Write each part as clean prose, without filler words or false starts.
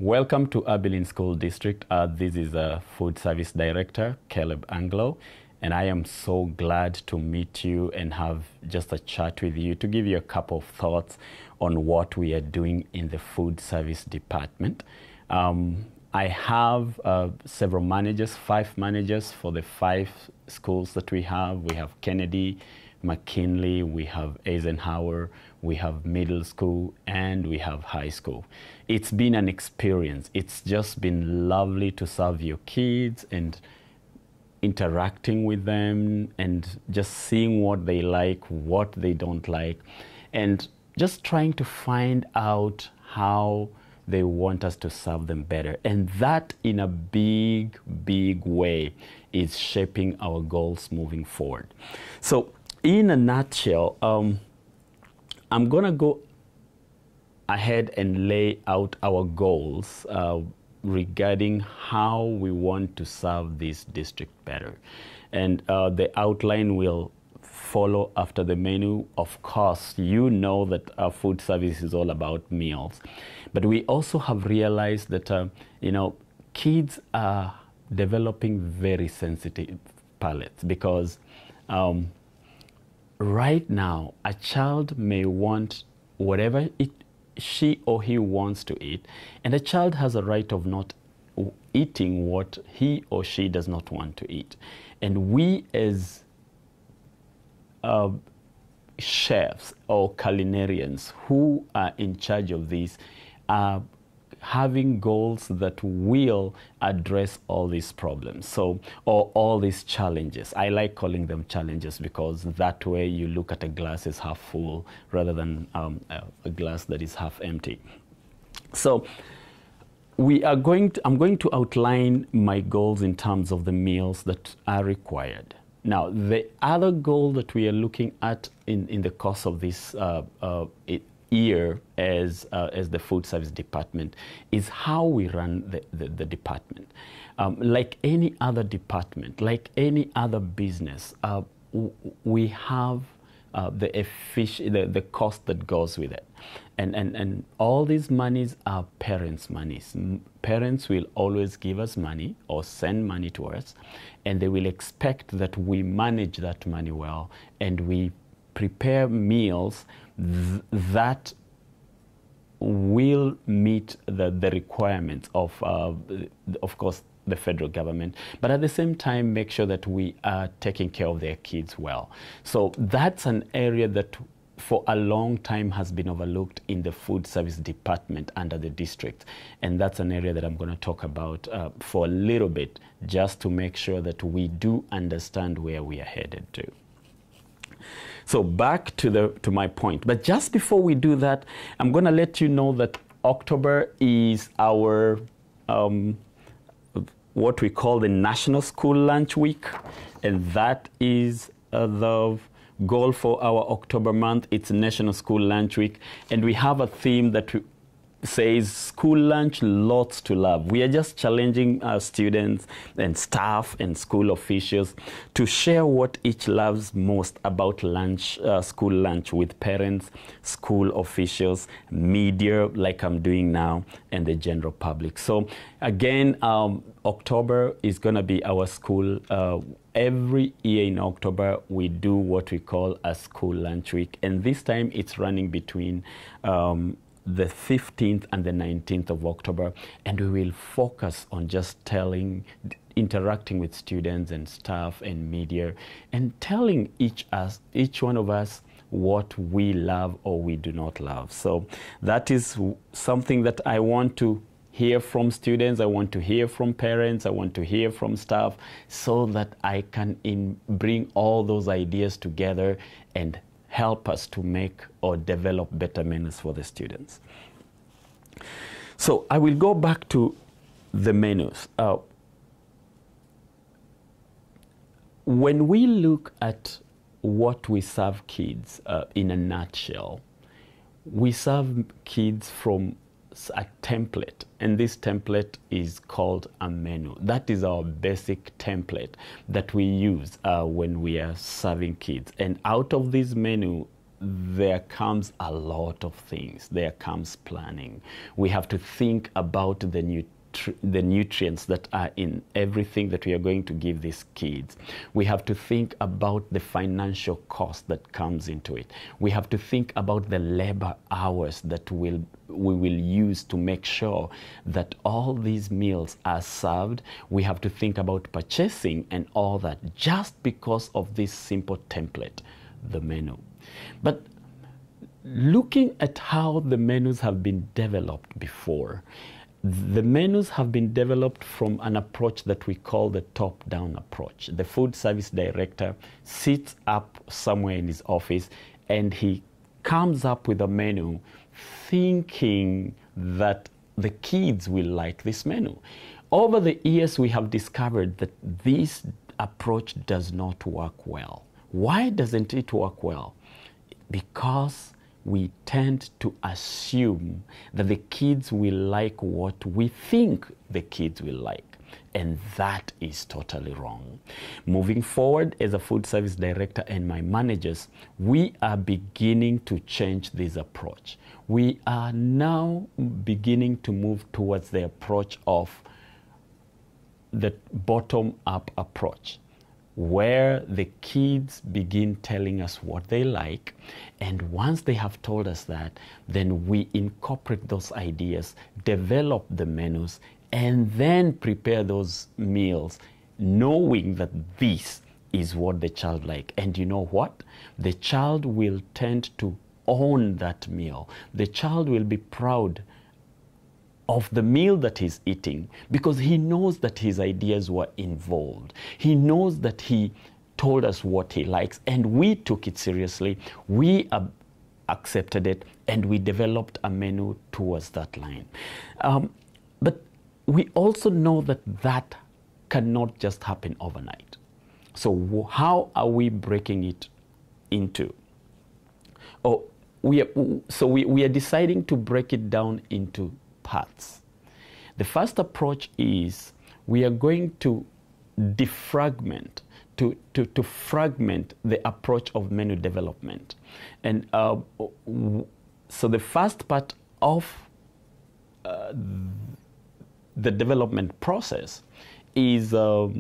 Welcome to Abilene School District. This is Food Service Director, Caleb Anglo, and I am so glad to meet you and have just a chat with you to give you a couple of thoughts on what we are doing in the food service department. I have several managers, 5 managers for the 5 schools that we have. We have Kennedy, McKinley, we have Eisenhower, we have middle school, and we have high school. It's been an experience. It's just been lovely to serve your kids and interacting with them and just seeing what they like, what they don't like, and just trying to find out how they want us to serve them better. And that, in a big, big way, is shaping our goals moving forward. So, in a nutshell, I'm going to go ahead and lay out our goals regarding how we want to serve this district better. And the outline will follow after the menu. Of course, you know that our food service is all about meals. But we also have realized that, kids are developing very sensitive palates because right now, a child may want whatever she or he wants to eat, and a child has a right of not eating what he or she does not want to eat. And we as chefs or culinarians who are in charge of this are having goals that will address all these problems, or all these challenges. I like calling them challenges because that way you look at a glass as half full rather than a glass that is half empty. So I'm going to outline my goals in terms of the meals that are required. Now, the other goal that we are looking at in the course of this year as the food service department is how we run the department. Like any other department, like any other business, we have the cost that goes with it. And all these monies are parents' monies. Parents will always give us money or send money to us, and they will expect that we manage that money well and we prepare meals that will meet the requirements of course, the federal government, but at the same time make sure that we are taking care of their kids well. So that's an area that for a long time has been overlooked in the food service department under the district. And that's an area that I'm going to talk about for a little bit, just to make sure that we do understand where we are headed to. So back to my point. But just before we do that, I'm going to let you know that October is our what we call the National School Lunch Week, and that is the goal for our October month. It's National School Lunch Week, and we have a theme that says school lunch, lots to love. We are just challenging our students and staff and school officials to share what each loves most about lunch, school lunch, with parents, school officials, media, like I'm doing now, and the general public. So again, October is going to be our school. Every year in October, we do what we call a school lunch week, and this time it's running between the 15th and the 19th of October, and we will focus on just interacting with students and staff and media, and telling each one of us what we love or we do not love. So that is something that I want to hear from students, I want to hear from parents, I want to hear from staff, so that I can bring all those ideas together and help us to make or develop better menus for the students. So I will go back to the menus. When we look at what we serve kids in a nutshell, we serve kids from a template, and this template is called a menu. That is our basic template that we use when we are serving kids. And out of this menu, there comes a lot of things. There comes planning. We have to think about the nutrients that are in everything that we are going to give these kids. We have to think about the financial cost that comes into it. We have to think about the labor hours that we will use to make sure that all these meals are served. We have to think about purchasing and all that, just because of this simple template, the menu. But looking at how the menus have been developed before, the menus have been developed from an approach that we call the top-down approach. The food service director sits up somewhere in his office and he comes up with a menu thinking that the kids will like this menu. Over the years, we have discovered that this approach does not work well. Why doesn't it work well? Because we tend to assume that the kids will like what we think the kids will like. And that is totally wrong. Moving forward, as a food service director and my managers, we are beginning to change this approach. We are now beginning to move towards the approach of the bottom-up approach, where the kids begin telling us what they like, and once they have told us that, then we incorporate those ideas, develop the menus, and then prepare those meals knowing that this is what the child like. And you know what? The child will tend to own that meal. The child will be proud of the meal that he's eating, because he knows that his ideas were involved. He knows that he told us what he likes, and we took it seriously. We accepted it, and we developed a menu towards that line. But we also know that that cannot just happen overnight. So how are we breaking it into? We are deciding to break it down into parts. The first approach is we are going to defragment, to fragment the approach of menu development. And so the first part of the development process is I'm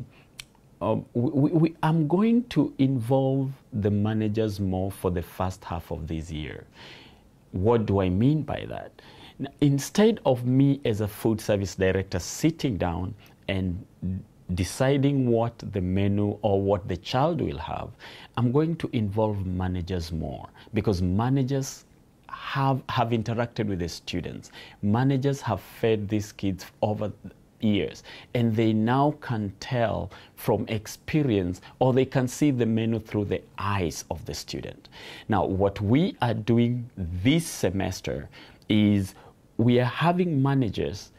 going to involve the managers more for the first half of this year. What do I mean by that? Instead of me as a food service director sitting down and deciding what the menu or what the child will have, I'm going to involve managers more, because managers have interacted with the students. Managers have fed these kids over years, and they now can tell from experience, or they can see the menu through the eyes of the student. Now, what we are doing this semester is we are having managers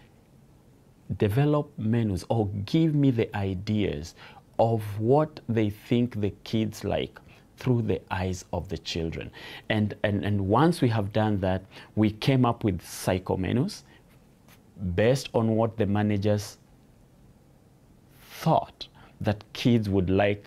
develop menus or give me the ideas of what they think the kids like through the eyes of the children. And once we have done that, we came up with psycho menus based on what the managers thought that kids would like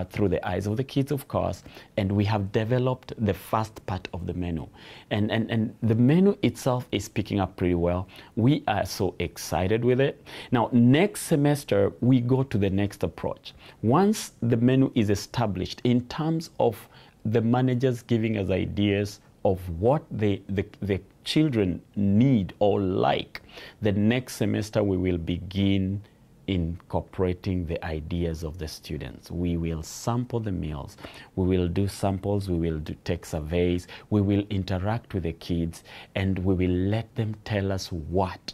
through the eyes of the kids, of course, and we have developed the first part of the menu. And the menu itself is picking up pretty well. We are so excited with it. Now, next semester, we go to the next approach. Once the menu is established in terms of the managers giving us ideas of what the children need or like, the next semester we will begin incorporating the ideas of the students. We will sample the meals, we will do samples, we will take surveys, we will interact with the kids, and we will let them tell us what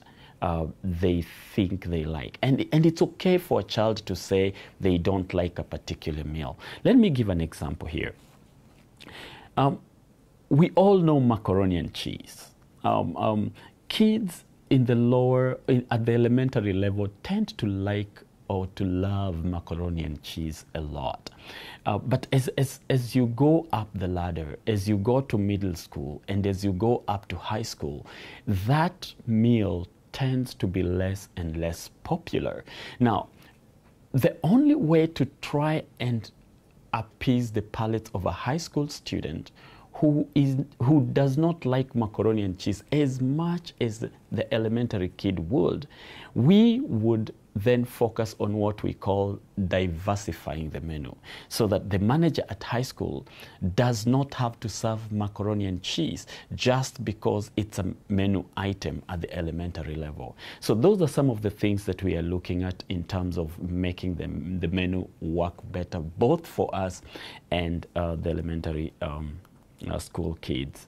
they think they like. And it's okay for a child to say they don't like a particular meal. Let me give an example here. We all know macaroni and cheese. Kids in the at the elementary level tend to like or to love macaroni and cheese a lot. But as you go up the ladder, as you go to middle school, and as you go up to high school, that meal tends to be less and less popular. Now, the only way to try and appease the palate of a high school student who does not like macaroni and cheese as much as the elementary kid would, we would then focus on what we call diversifying the menu, so that the manager at high school does not have to serve macaroni and cheese just because it's a menu item at the elementary level. So those are some of the things that we are looking at in terms of making the menu work better, both for us and the elementary school kids,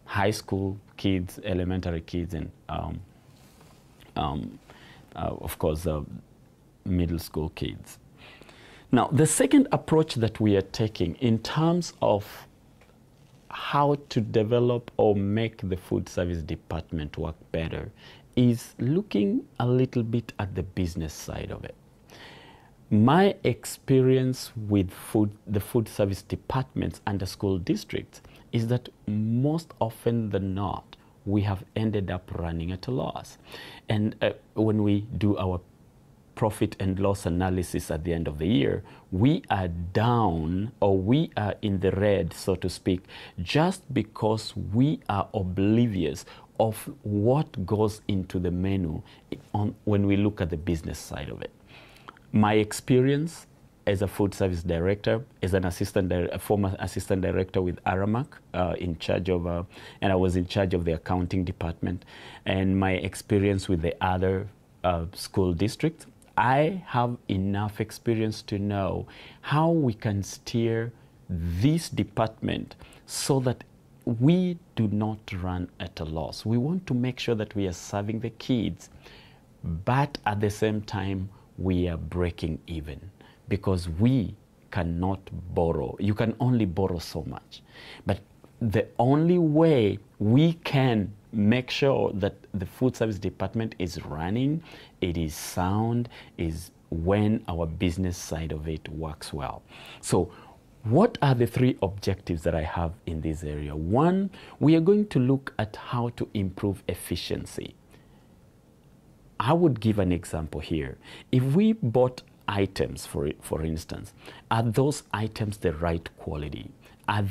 high school kids, elementary kids, and of course, middle school kids. Now, the second approach that we are taking in terms of how to develop or make the food service department work better is looking a little bit at the business side of it. My experience with the food service departments and the school districts is that most often than not, we have ended up running at a loss. And when we do our profit and loss analysis at the end of the year, we are down, or we are in the red, so to speak, just because we are oblivious of what goes into the menu when we look at the business side of it. My experience as a food service director, as a former assistant director with Aramak, in charge of, and I was in charge of the accounting department, and my experience with the other school districts, I have enough experience to know how we can steer this department so that we do not run at a loss. We want to make sure that we are serving the kids, but at the same time, we are breaking even, because we cannot borrow. You can only borrow so much. But the only way we can make sure that the food service department is running, it is sound, is when our business side of it works well. So what are the three objectives that I have in this area? One, we are going to look at how to improve efficiency. I would give an example here. If we bought items, for instance, are those items the right quality? Are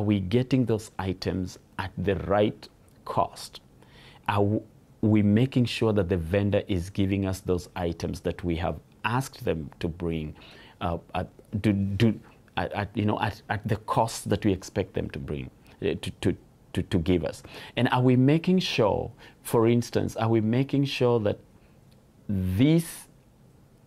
we getting those items at the right cost? Are we making sure that the vendor is giving us those items that we have asked them to bring at the cost that we expect them to bring, to give us? And are we making sure, for instance, are we making sure that this,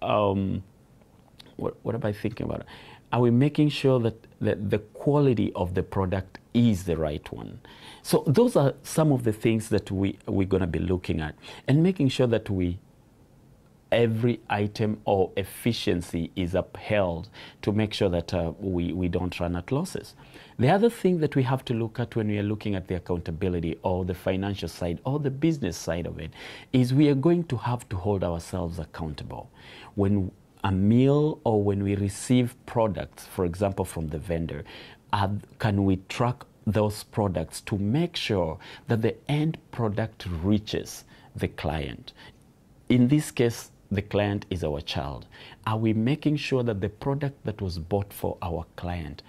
what am I thinking about? Are we making sure that the quality of the product is the right one? So those are some of the things that we're going to be looking at, and making sure that every item or efficiency is upheld to make sure that we don't run at losses. The other thing that we have to look at when we are looking at the accountability or the financial side or the business side of it is we are going to have to hold ourselves accountable. When a meal or when we receive products, for example, from the vendor, can we track those products to make sure that the end product reaches the client? In this case, the client is our child. Are we making sure that the product that was bought for our client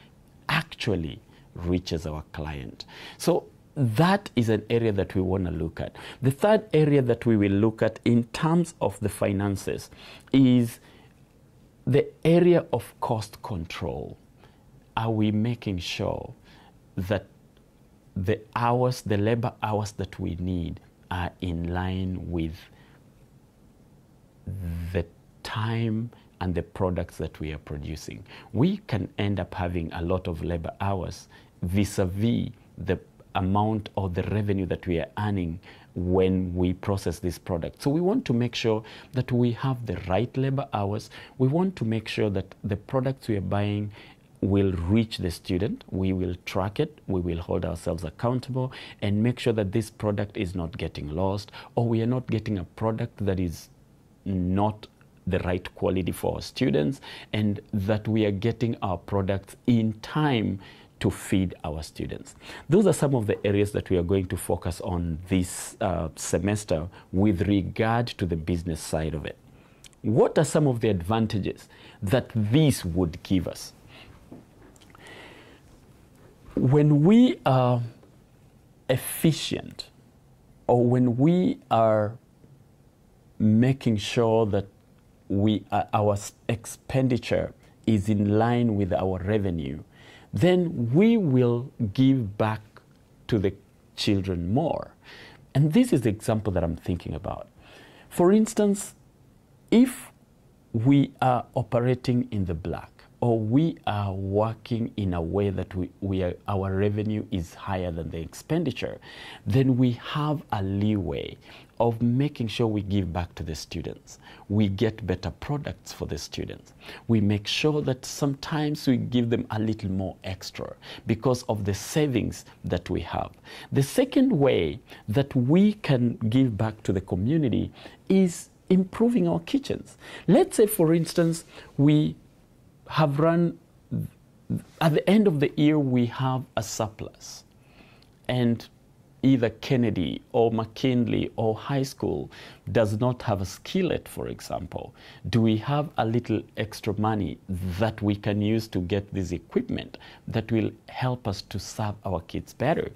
actually reaches our client? So that is an area that we want to look at. The third area that we will look at in terms of the finances is the area of cost control. Are we making sure that the labor hours that we need are in line with the time and the products that we are producing? We can end up having a lot of labor hours vis-a-vis the amount or the revenue that we are earning when we process this product. So we want to make sure that we have the right labor hours. We want to make sure that the products we are buying will reach the student. We will track it. We will hold ourselves accountable and make sure that this product is not getting lost, or we are not getting a product that is not the right quality for our students, and that we are getting our products in time to feed our students. Those are some of the areas that we are going to focus on this semester with regard to the business side of it. What are some of the advantages that this would give us? when we are efficient, or when we are making sure that our expenditure is in line with our revenue, then we will give back to the children more. And this is the example that I'm thinking about. For instance, if we are operating in the black, or we are working in a way that our revenue is higher than the expenditure, then we have a leeway of making sure we give back to the students. We get better products for the students. We make sure that sometimes we give them a little more extra because of the savings that we have. The second way that we can give back to the community is improving our kitchens. Let's say, for instance, we have run, at the end of the year, we have a surplus, and either Kennedy or McKinley or high school does not have a skillet, for example. Do we have a little extra money that we can use to get this equipment that will help us to serve our kids better?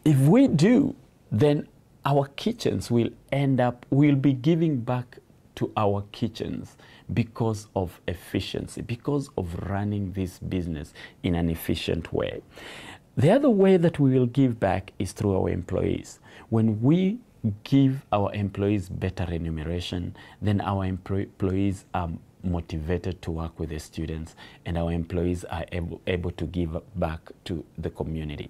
If we do, then our kitchens will we'll be giving back to our kitchens because of efficiency, because of running this business in an efficient way. The other way that we will give back is through our employees. When we give our employees better remuneration, then our employees are motivated to work with the students, and our employees are able to give back to the community.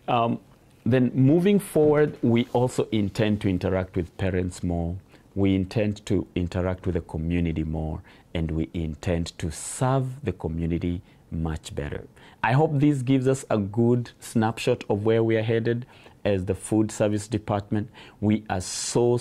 Then moving forward, we also intend to interact with parents more. We intend to interact with the community more, and we intend to serve the community much better. I hope this gives us a good snapshot of where we are headed as the food service department. We are so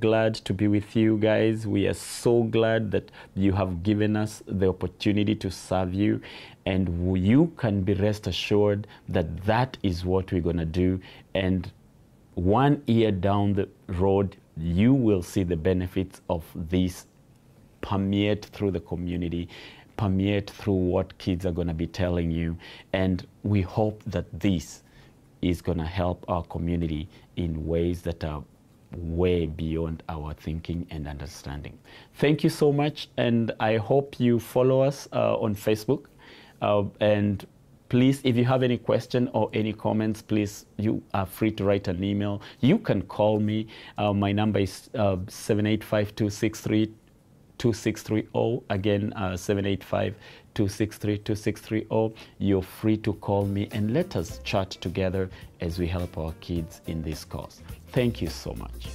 glad to be with you guys. We are so glad that you have given us the opportunity to serve you, and you can be rest assured that that is what we're going to do. And 1 year down the road, you will see the benefits of this permeate through the community, permeate through what kids are going to be telling you. And we hope that this is going to help our community in ways that are way beyond our thinking and understanding. Thank you so much, and I hope you follow us on Facebook. And please, if you have any question or any comments, please, you are free to write an email. You can call me. My number is 785-263-2630. Again, 785-263-2630. You're free to call me and let us chat together as we help our kids in this cause. Thank you so much.